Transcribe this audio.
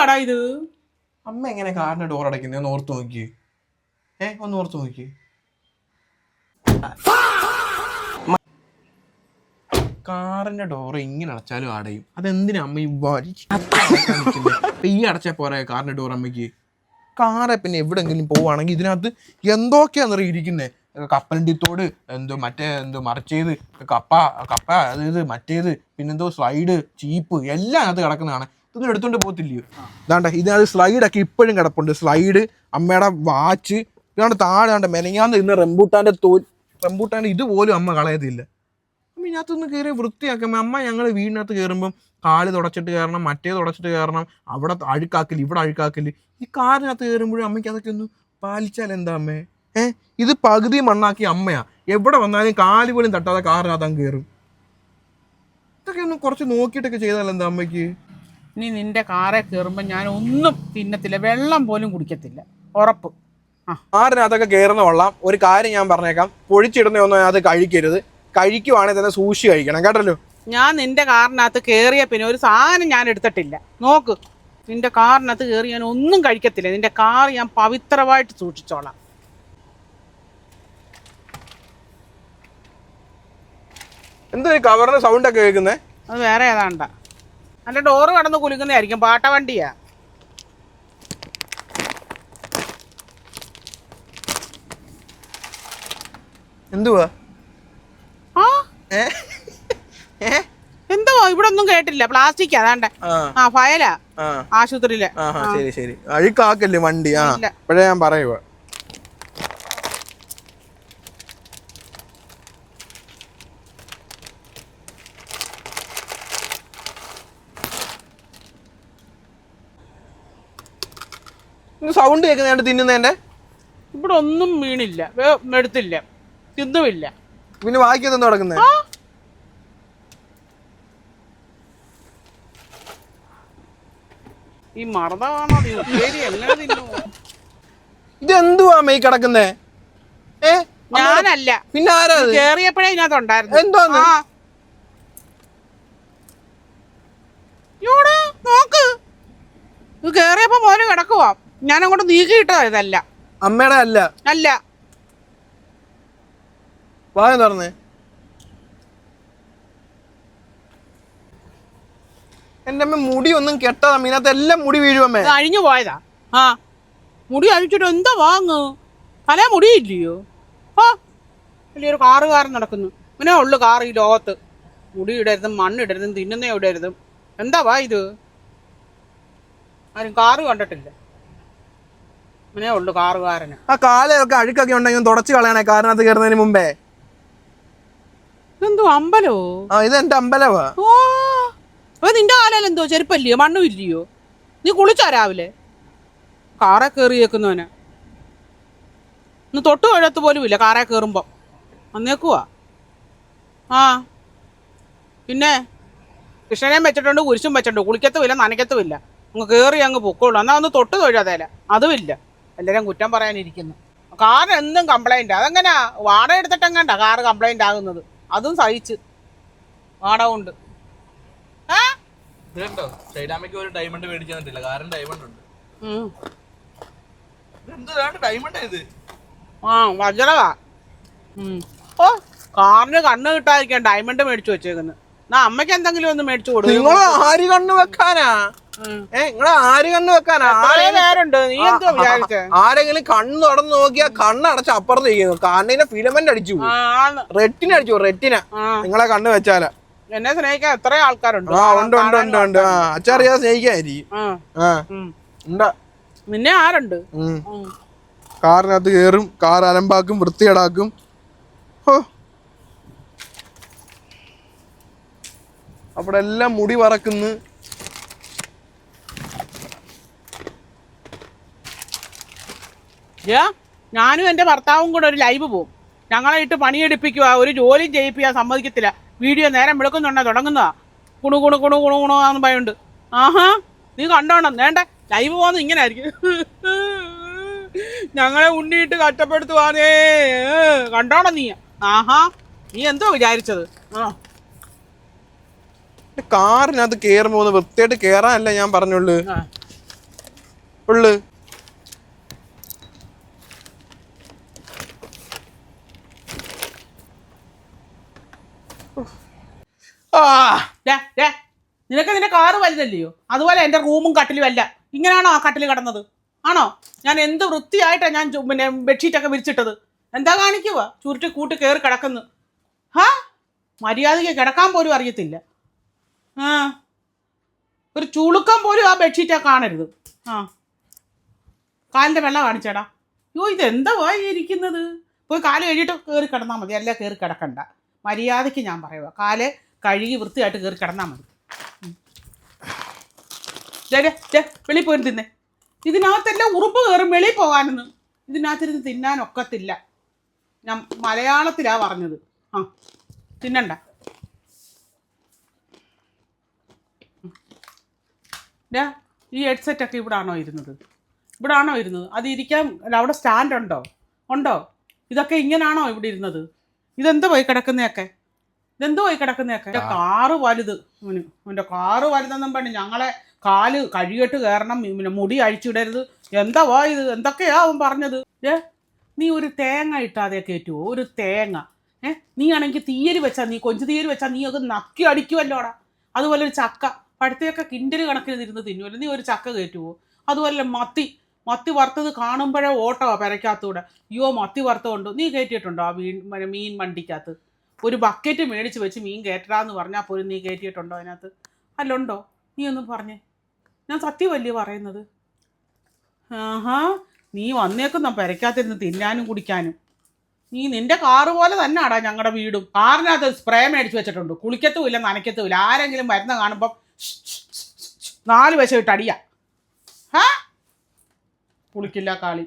എന്തുവാടാ ഇത്? അമ്മ എങ്ങനെ കാറിന്റെ ഡോർ അടയ്ക്കുന്നേ? ഒന്ന് ഓർത്ത് നോക്കി. ഒന്ന് ഓർത്ത് നോക്കി. കാറിന്റെ ഡോർ ഇങ്ങനെ അടച്ചാലും അടയും. അതെന്തിനാ അമ്മ ഈ അടച്ചാ പോരാ കാറിന്റെ ഡോർ അമ്മയ്ക്ക്? കാറെ പിന്നെ എവിടെങ്കിലും പോവാണെങ്കിൽ ഇതിനകത്ത് എന്തൊക്കെയാണെന്നറിയ ഇരിക്കുന്നേ. കപ്പലണ്ടി തോട്, എന്തോ മറിച്ചേത്, കപ്പ അതായത് മറ്റേത്, പിന്നെന്തോ സ്ലൈഡ്, ചീപ്പ് എല്ലാം അതിനകത്ത് കിടക്കുന്നതാണ്. ഇതൊന്നും എടുത്തോണ്ട് പോകത്തില്ലയോ? ഇതാണ്ട് ഇതിനകത്ത് സ്ലൈഡൊക്കെ ഇപ്പോഴും കിടപ്പുണ്ട്. സ്ലൈഡ്, അമ്മയുടെ വാച്ച്, ഇതാണ്ട് താഴെ മെനങ്ങാന്ന് ഇന്ന് റംബൂട്ടാൻ്റെ ഇതുപോലും അമ്മ കളയത്തില്ല. അമ്മ ഇതിനകത്തൊന്ന് കയറി വൃത്തിയാക്കാം. അമ്മ ഞങ്ങൾ വീടിനകത്ത് കയറുമ്പം കാല് തുടച്ചിട്ട് കയറണം, മറ്റേ തുടച്ചിട്ട് കയറണം, അവിടെ അഴുക്കാക്കല്, ഇവിടെ അഴുക്കാക്കല്. ഈ കാറിനകത്ത് കയറുമ്പോഴും അമ്മയ്ക്ക് അതൊക്കെ ഒന്ന് പാലിച്ചാൽ എന്താ അമ്മേ? ഇത് പകുതി മണ്ണാക്കി അമ്മയാ. എവിടെ വന്നാലും കാല് പോലും തട്ടാതെ കാറിനകത്ത് അങ്ങ് കയറും. ഇതൊക്കെ ഒന്ന് കുറച്ച് നോക്കിയിട്ടൊക്കെ ചെയ്താൽ എന്താ അമ്മയ്ക്ക്? നീ നിന്റെ കാറെ കയറുമ്പോൾ ഞാൻ ഒന്നും തിന്നത്തില്ല, വെള്ളം പോലും കുടിക്കത്തില്ല, ഉറപ്പ്. കാറിനകത്തൊക്കെ കയറുന്ന കൊള്ളാം. ഒരു കാര്യം ഞാൻ പറഞ്ഞേക്കാം, പൊഴിച്ചിടുന്നൊന്നും അത് കഴിക്കരുത്. കഴിക്കുവാണെങ്കിൽ തന്നെ സൂക്ഷിച്ച് കഴിക്കണം, കേട്ടല്ലോ. ഞാൻ നിന്റെ കാറിനകത്ത് കയറിയ പിന്നെ ഒരു സാധനം ഞാൻ എടുത്തിട്ടില്ല. നോക്ക്, നിന്റെ കാറിനകത്ത് കയറി ഞാൻ ഒന്നും കഴിക്കത്തില്ല. നിന്റെ കാർ ഞാൻ പവിത്രമായിട്ട് സൂക്ഷിച്ചോളാം. എന്താ കവറിന്റെ സൗണ്ട് ഒക്കെ കേൾക്കുന്നേ? അത് വേറെ ഏതാണ്ടാ. എൻ്റെ ഡോറ് കടന്ന് കുലുക്കുന്നതായിരിക്കും, പാട്ട വണ്ടിയാ. എന്തുവാ? എന്തുവാ? ഇവിടെ ഒന്നും കേട്ടില്ല. പ്ലാസ്റ്റിക് അതാണ്ട. ഫയലാ ആശുപത്രിയിലെ. ശരി ശരി, അഴുക്കാക്കല്ലേ വണ്ടി. ഇപ്പഴേ ഞാൻ പറയുക. സൗണ്ട് കേൾക്കുന്ന തിന്നുന്നതിന്റെ. ഇവിടെ ഒന്നും വീണില്ല, എടുത്തില്ല, തിന്നുമില്ല. പിന്നെ വായിക്കൊന്നും നടക്കുന്നേ? ഈ മറന്നതാണോ എങ്ങനെ തിന്നു? ഇതെന്തുവാ മെയ് കിടക്കുന്നേ? ഞാനല്ല, പിന്നെ ആരാ? കേറിയപ്പോഴേ ഇതിനകത്തുണ്ടായിരുന്നു. എന്തോന്ന്? നോക്ക്, ഇത് കേറിയപ്പോ മോന് കിടക്കുവാ. ഞാൻ അങ്ങോട്ട് നീക്കിയിട്ടതാ. ഇതല്ല അമ്മയുടെ അല്ല. അല്ല. വായ തുറന്നേ. എന്റെ അമ്മ മുടി ഒന്നും കെട്ടതാ, ഇതിനകത്ത് എല്ലാം മുടി വീഴുവമ്മേ. അഴിഞ്ഞു പോയതാ. മുടി അഴിച്ചിട്ട് എന്താ വാങ്ങ്? തലേ മുടിയില്ലയോ? വലിയൊരു കാറുകാരൻ നടക്കുന്നു. ഇങ്ങനെ ഉള്ളു കാർ ഈ ലോകത്ത്. മുടി ഇടരുതും, മണ്ണിടരുതും, തിന്നുന്ന ഇടരുതും. എന്താ വാ ഇത്? ആരും കാറ് കണ്ടിട്ടില്ല. ഇങ്ങനെ ഉള്ളു കാറുകാരന്. ആ കാലൊക്കെ അഴുക്കൊക്കെ ഉണ്ടെങ്കിൽ തുടച്ചു കളയണേ കാറിനകത്ത് കയറുന്നതിന് മുമ്പേ. ഇതെന്തോ അമ്പലോ? ഇതെന്റെ അമ്പലവാ. നിന്റെ കാലം എന്തോ ചെരുപ്പല്ലയോ, മണ്ണും ഇല്ലയോ? നീ കുളിച്ചാ രാവിലെ? കാറെ കയറിയേക്കുന്നവന് ഇന്ന് തൊട്ട് കഴുത്ത് പോലും ഇല്ല. കാറെ കയറുമ്പോ വന്നേക്കുവാ. പിന്നെ കൃഷ്ണനെയും വെച്ചിട്ടുണ്ട്, കുരിശും വെച്ചിട്ടുണ്ട്. കുളിക്കത്തുമില്ല, നനയ്ക്കത്തുമില്ല. അങ്ങ് കയറി അങ്ങ് പൊക്കോളൂ. എന്നാൽ ഒന്ന് തൊട്ട് തൊഴുതേല, അതുമില്ല. എല്ലാവരും കുറ്റം പറയാനിരിക്കുന്നു. കാർ എന്നും കംപ്ലൈന്റ്. അതെങ്ങനെയാ? വാടക എടുത്തിട്ടെങ്ങാണ്ടാ കാറ് കംപ്ലൈന്റ് ആകുന്നത്? അതും സഹിച്ച് വാടക കൊണ്ട്. ഒരു ഡയമണ്ട് മേടിച്ചു തന്നിട്ടില്ല, കാരണം ഡയമണ്ട് ഉണ്ട്. വജ്രവാ. കാറിന് കണ്ണ് കിട്ടാതിരിക്കാൻ ഡയമണ്ട് മേടിച്ചു വെച്ചേക്കുന്നു. അമ്മയ്ക്ക് എന്തെങ്കിലും ഒന്ന് മേടിച്ചു കൊടുക്കും. നിങ്ങള് ആര് കണ്ണ് വെക്കാനാ? നിങ്ങളെ ആര് കണ്ണ് വെക്കാനാ? നീ എന്തോ വിചാരിച്ചേ? ആരെങ്കിലും കണ്ണ് തുറന്ന് നോക്കിയാ കണ്ണടച്ച് അപ്പുറത്തേക്കുന്നു. കണ്ണിനെ ഫിലമെന്റ് അടിച്ചു, റെറ്റിന അടിച്ചു. റെറ്റിന നിങ്ങളെ കണ്ണ് വെച്ചാലാ. എന്നെ സ്നേഹിക്കാൻ എത്ര ആൾക്കാരുണ്ട്. ഉണ്ട്. അച്ഛറിയാതെ സ്നേഹിക്കായിരിക്കും. നിന്നെ ആരുണ്ട്? കാറിനകത്ത് കയറും, കാർ അലമ്പാക്കും, വൃത്തികേടാക്കും. അവിടെ എല്ലാം മുടി പറക്കുന്നു. ഞാനും എൻ്റെ ഭർത്താവും കൂടെ ഒരു ലൈവ് പോവും. ഞങ്ങളെ ഇട്ട് പണിയെടുപ്പിക്കുക, ഒരു ജോലിയും ചെയ്യിപ്പിക്കാൻ സമ്മതിക്കത്തില്ല. വീഡിയോ നേരം വിളക്കുന്നുണ്ടോ തുടങ്ങുന്നതാ. കുണുകുണുന്ന് പറയുന്നുണ്ട്. നീ കണ്ടോണം, വേണ്ട ലൈവ് പോകുന്നത് ഇങ്ങനെ ആയിരിക്കും. ഞങ്ങളെ ഉണ്ണിയിട്ട് കഷ്ടപ്പെടുത്തുവാനേ, കണ്ടോണം നീ. നീ എന്തോ വിചാരിച്ചത്? കാറിനകത്ത് കേറുമ്പോ വൃത്തിയായിട്ട് കേറാനല്ല ഞാൻ പറഞ്ഞുള്ളൂ. ഉള്ളു. നിനക്ക് നിന്റെ കാറ് വലുതല്ലയോ? അതുപോലെ എൻ്റെ റൂമും കട്ടിലും അല്ല. ഇങ്ങനെയാണോ ആ കട്ടിൽ കിടന്നത്? ആണോ? ഞാൻ എന്ത് വൃത്തിയായിട്ടാണ് ഞാൻ പിന്നെ ബെഡ്ഷീറ്റൊക്കെ വിരിച്ചിട്ടത്. എന്താ കാണിക്കുക? ചുരുട്ടി കൂട്ടി കയറി കിടക്കുന്നു. ഹാ, മര്യാദയ്ക്ക് കിടക്കാൻ പോലും അറിയത്തില്ല. ആ, ഒരു ചുളുക്കം പോലും ആ ബെഡ്ഷീറ്റാ കാണരുത്. ആ, കാലിൻ്റെ വെള്ളം കാണിച്ചേടാ. അയ്യോ, ഇതെന്താ ഇരിക്കുന്നത്? പോയി കാല് കഴുകിയിട്ട് കയറി കിടന്നാൽ മതി. അല്ല, കയറി കിടക്കണ്ട. മര്യാദയ്ക്ക് ഞാൻ പറയുക, കാല് കഴുകി വൃത്തിയായിട്ട് കയറി കിടന്നാൽ മതി. വെളിയിൽ പോയി തിന്നേ. ഇതിനകത്തെല്ലാം ഉറുപ്പ് കയറും വെളിയിൽ പോകാനെന്ന്. ഇതിനകത്തിരുന്ന് തിന്നാനൊക്കത്തില്ല. ഞാൻ മലയാളത്തിലാ പറഞ്ഞത്. ആ, തിന്നണ്ട. ഈ ഹെഡ്സെറ്റൊക്കെ ഇവിടാണോ ഇരുന്നത്? ഇവിടാണോ ഇരുന്നത്? അത് ഇരിക്കാൻ അവിടെ സ്റ്റാൻഡ് ഉണ്ടോ? ഉണ്ടോ? ഇതൊക്കെ ഇങ്ങനാണോ ഇവിടെ ഇരുന്നത്? ഇതെന്താ പോയി കിടക്കുന്നതൊക്കെ? ഇതെന്തോ പോയി കിടക്കുന്നതൊക്കെ? എൻ്റെ കാറ് വലുത്. അവൻ്റെ കാറ് വലുതെന്നും പറഞ്ഞു ഞങ്ങളെ കാല് കഴുകിയിട്ട് കയറണം, പിന്നെ മുടി അഴിച്ചിടരുത്. എന്താ ഇത്? എന്തൊക്കെയാ അവൻ പറഞ്ഞത്? നീ ഒരു തേങ്ങ ഇട്ടാതെ കയറ്റുമോ? ഒരു തേങ്ങ. നീ ആണെങ്കിൽ തീയരി വെച്ചാൽ, നീ കൊഞ്ചു തീയരി വെച്ചാൽ നീ ഒക്കെ നക്കി അടിക്കുമല്ലോടാ. അതുപോലെ ഒരു ചക്ക പഴുത്തയൊക്കെ കിൻഡല് കണക്കിന് ഇരുന്ന് തിന്നുമല്ലോ. നീ ഒരു ചക്ക കയറ്റുമോ? അതുപോലെ മത്തി വറുത്തത് കാണുമ്പോഴേ ഓട്ടമാ പെരയ്ക്കകത്തൂടെ. അയ്യോ, മത്തി വറുത്തതുണ്ട്. നീ കയറ്റിയിട്ടുണ്ടോ ആ മീൻ വണ്ടിക്കകത്ത്? ഒരു ബക്കറ്റ് മേടിച്ച് വെച്ച് മീൻ കയറ്റടാന്ന് പറഞ്ഞാൽ പോലും നീ കയറ്റിയിട്ടുണ്ടോ അതിനകത്ത്? അല്ലുണ്ടോ? നീ ഒന്നും പറഞ്ഞേ. ഞാൻ സത്യമല്ലേ പറയുന്നത്? ആഹാ, നീ വന്നേക്കുന്ന പെരയ്ക്കകത്തിരുന്ന് തിന്നാനും കുടിക്കാനും. നിന്റെ കാറ് പോലെ തന്നെ ആടാ ഞങ്ങളുടെ വീടും. കാറിനകത്ത് സ്പ്രേ മേടിച്ച് വെച്ചിട്ടുണ്ട്. കുളിക്കത്തുമില്ല, നനയ്ക്കത്തുമില്ല. ആരെങ്കിലും വരുന്ന കാണുമ്പം 4 വശം ഇട്ട് അടിയാ. ഹാ, കുളിക്കില്ല കാളി.